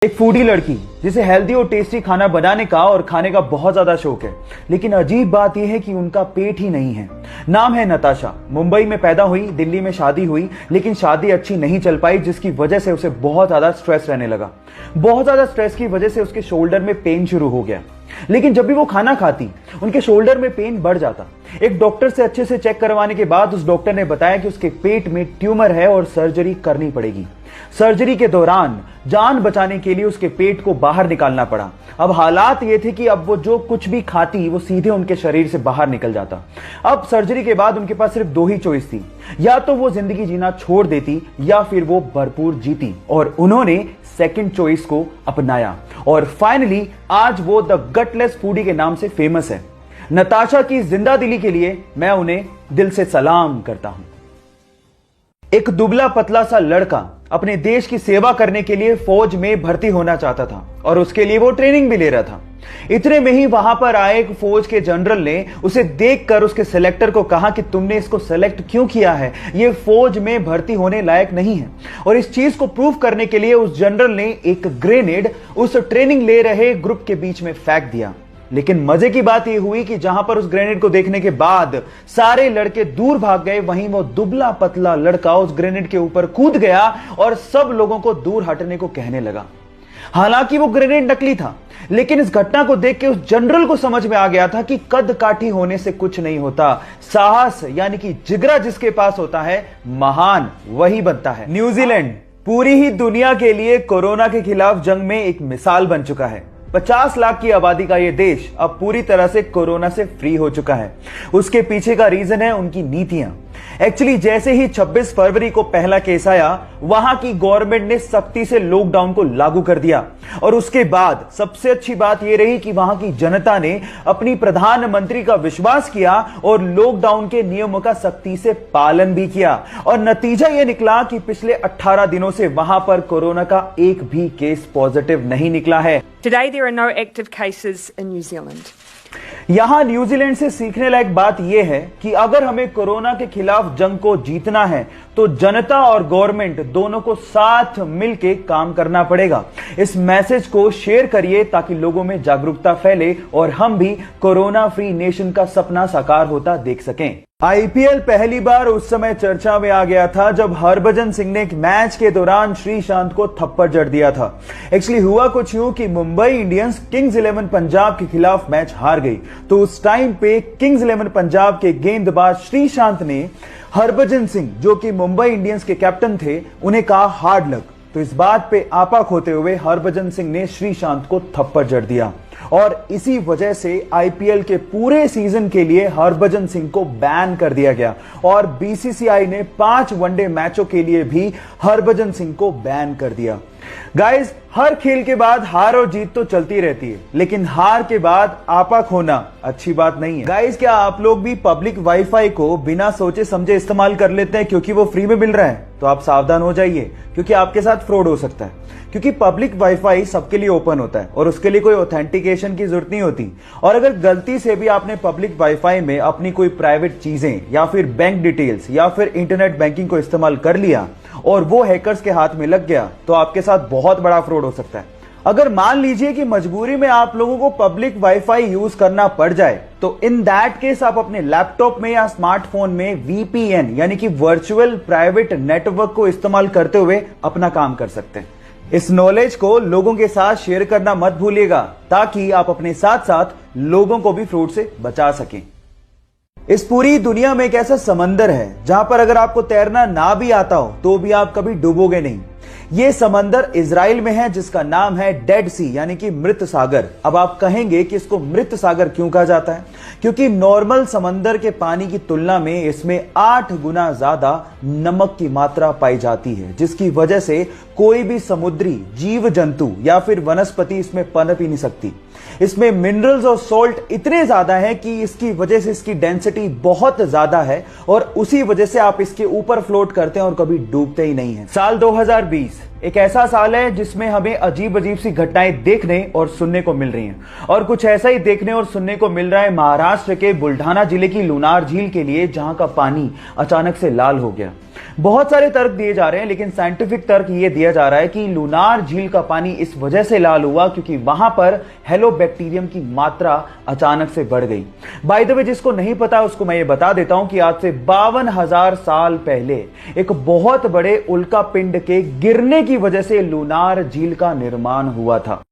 एक फूडी लड़की जिसे हेल्दी और टेस्टी खाना बनाने का और खाने का बहुत ज्यादा शौक है, लेकिन अजीब बात यह है कि उनका पेट ही नहीं है। नाम है नताशा। मुंबई में पैदा हुई, दिल्ली में शादी हुई, लेकिन शादी अच्छी नहीं चल पाई, जिसकी वजह से उसे बहुत ज्यादा स्ट्रेस रहने लगा। बहुत ज्यादा स्ट्रेस की वजह से उसके शोल्डर में पेन शुरू हो गया, लेकिन जब भी वो खाना खाती उनके शोल्डर में पेन बढ़ जाता। एक डॉक्टर से अच्छे से चेक करवाने के बाद उस डॉक्टर ने बताया कि उसके पेट में ट्यूमर है और सर्जरी करनी पड़ेगी। सर्जरी के दौरान जान बचाने के लिए उसके पेट को बाहर निकालना पड़ा। अब हालात ये थे कि अब वो जो कुछ भी खाती वो सीधे उनके शरीर से बाहर निकल जाता। अब सर्जरी के बाद उनके पास सिर्फ दो ही चॉइस थी, या तो वो जिंदगी जीना छोड़ देती या फिर वो भरपूर जीती, और उन्होंने सेकंड चॉइस को अपनाया और फाइनली आज वो द गटलेस फूडी के नाम से फेमस है। नताशा की जिंदा दिली के लिए मैं उन्हें दिल से सलाम करता हूं। एक दुबला पतला सा लड़का अपने देश की सेवा करने के लिए फौज में भर्ती होना चाहता था और उसके लिए वो ट्रेनिंग भी ले रहा था। इतने में ही वहां पर आए एक फौज के जनरल ने उसे देखकर उसके सिलेक्टर को कहा कि तुमने इसको सेलेक्ट क्यों किया है, ये फौज में भर्ती होने लायक नहीं है। और इस चीज को प्रूव करने के लिए उस जनरल ने एक ग्रेनेड उस ट्रेनिंग ले रहे ग्रुप के बीच में फेंक दिया। लेकिन मजे की बात यह हुई कि जहां पर उस ग्रेनेड को देखने के बाद सारे लड़के दूर भाग गए, वहीं वो दुबला पतला लड़का उस ग्रेनेड के ऊपर कूद गया और सब लोगों को दूर हटने को कहने लगा। हालांकि वो ग्रेनेड नकली था, लेकिन इस घटना को देख के उस जनरल को समझ में आ गया था कि कद काठी होने से कुछ नहीं होता, साहस यानी कि जिगरा जिसके पास होता है, महान वही बनता है। न्यूजीलैंड पूरी ही दुनिया के लिए कोरोना के खिलाफ जंग में एक मिसाल बन चुका है। 50 लाख की आबादी का यह देश अब पूरी तरह से कोरोना से फ्री हो चुका है। उसके पीछे का रीजन है उनकी नीतियां। एक्चुअली जैसे ही 26 फरवरी को पहला केस आया, वहां की गवर्नमेंट ने सख्ती से लॉकडाउन को लागू कर दिया और उसके बाद सबसे अच्छी बात यह रही कि वहां की जनता ने अपनी प्रधानमंत्री का विश्वास किया और लॉकडाउन के नियमों का सख्ती से पालन भी किया। और नतीजा यह निकला कि पिछले 18 दिनों से वहां पर कोरोना का एक भी केस पॉजिटिव नहीं निकला है। Today there are no active cases in New Zealand. यहां न्यूजीलैंड से सीखने लायक बात यह है कि अगर हमें कोरोना के खिलाफ जंग को जीतना है तो जनता और गवर्नमेंट दोनों को साथ मिलकर काम करना पड़ेगा। इस मैसेज को शेयर करिए ताकि लोगों में जागरूकता फैले और हम भी कोरोना फ्री नेशन का सपना साकार होता देख सकें। आईपीएल पहली बार उस समय चर्चा में आ गया था जब हरभजन सिंह ने एक मैच के दौरान श्रीशांत को थप्पड़ जड़ दिया था। एक्चुअली हुआ कुछ यूं कि मुंबई इंडियंस किंग्स 11 पंजाब के खिलाफ मैच हार गई, तो उस टाइम पे किंग्स 11 पंजाब के गेंदबाज श्रीशांत ने हरभजन सिंह, जो कि मुंबई इंडियंस के कैप्टन थे, उन्हें कहा हार्ड लक। तो इस बात पे आपा खोते हुए हरभजन सिंह ने श्रीशांत को थप्पड़ जड़ दिया और इसी वजह से आईपीएल के पूरे सीजन के लिए हरभजन सिंह को बैन कर दिया गया और बीसीसीआई ने 5 वनडे मैचों के लिए भी हरभजन सिंह को बैन कर दिया। गाइस, हर खेल के बाद हार और जीत तो चलती रहती है, लेकिन हार के बाद आपा खोना अच्छी बात नहीं है। गाइस, क्या आप लोग भी पब्लिक वाईफाई को बिना सोचे समझे इस्तेमाल कर लेते हैं क्योंकि वो फ्री में मिल रहा है? तो आप सावधान हो जाइए क्योंकि आपके साथ फ्रॉड हो सकता है। क्योंकि पब्लिक वाईफाई सबके लिए ओपन होता है और उसके लिए कोई ऑथेंटिकेशन की जरूरत नहीं होती। और अगर गलती से भी आपने पब्लिक वाईफाई में अपनी कोई प्राइवेट चीजें या फिर बैंक डिटेल्स या फिर इंटरनेट बैंकिंग को इस्तेमाल कर लिया और वो हैकर्स के हाथ में लग गया, तो आपके साथ बहुत बड़ा फ्रॉड हो सकता है। अगर मान लीजिए कि मजबूरी में आप लोगों को पब्लिक वाईफाई यूज करना पड़ जाए, तो इन दैट केस आप अपने लैपटॉप में या स्मार्टफोन में वीपीएन यानी कि वर्चुअल प्राइवेट नेटवर्क को इस्तेमाल करते हुए अपना काम कर सकते हैं। इस नॉलेज को लोगों के साथ शेयर करना मत भूलिएगा ताकि आप अपने साथ साथ लोगों को भी फ्रॉड से बचा सकें। इस पूरी दुनिया में एक ऐसा समंदर है जहां पर अगर आपको तैरना ना भी आता हो तो भी आप कभी डूबोगे नहीं। यह समंदर इजराइल में है जिसका नाम है डेड सी यानी कि मृत सागर। अब आप कहेंगे कि इसको मृत सागर क्यों कहा जाता है? क्योंकि नॉर्मल समंदर के पानी की तुलना में इसमें 8 गुना ज्यादा नमक की मात्रा पाई जाती है, जिसकी वजह से कोई भी समुद्री जीव जंतु या फिर वनस्पति इसमें पनप ही नहीं सकती। इसमें मिनरल्स और सॉल्ट इतने ज्यादा हैं कि इसकी वजह से इसकी डेंसिटी बहुत ज्यादा है और उसी वजह से आप इसके ऊपर फ्लोट करते हैं और कभी डूबते ही नहीं है। साल 2020 एक ऐसा साल है जिसमें हमें अजीब अजीब सी घटनाएं देखने और सुनने को मिल रही हैं और कुछ ऐसा ही देखने और सुनने को मिल रहा है महाराष्ट्र के बुल्ढाना जिले की लूनार झील के लिए, जहां का पानी अचानक से लाल हो गया। बहुत सारे तर्क दिए जा रहे हैं, लेकिन साइंटिफिक तर्क यह दिया जा रहा है कि लूनार झील का पानी इस वजह से लाल हुआ क्योंकि वहां पर हेलोबैक्टीरियम की मात्रा अचानक से बढ़ गई। बाय द वे, जिसको नहीं पता उसको मैं ये बता देता हूं कि आज से 52,000 साल पहले एक बहुत बड़े उल्का पिंड के गिरने की वजह से लूनार झील का निर्माण हुआ था।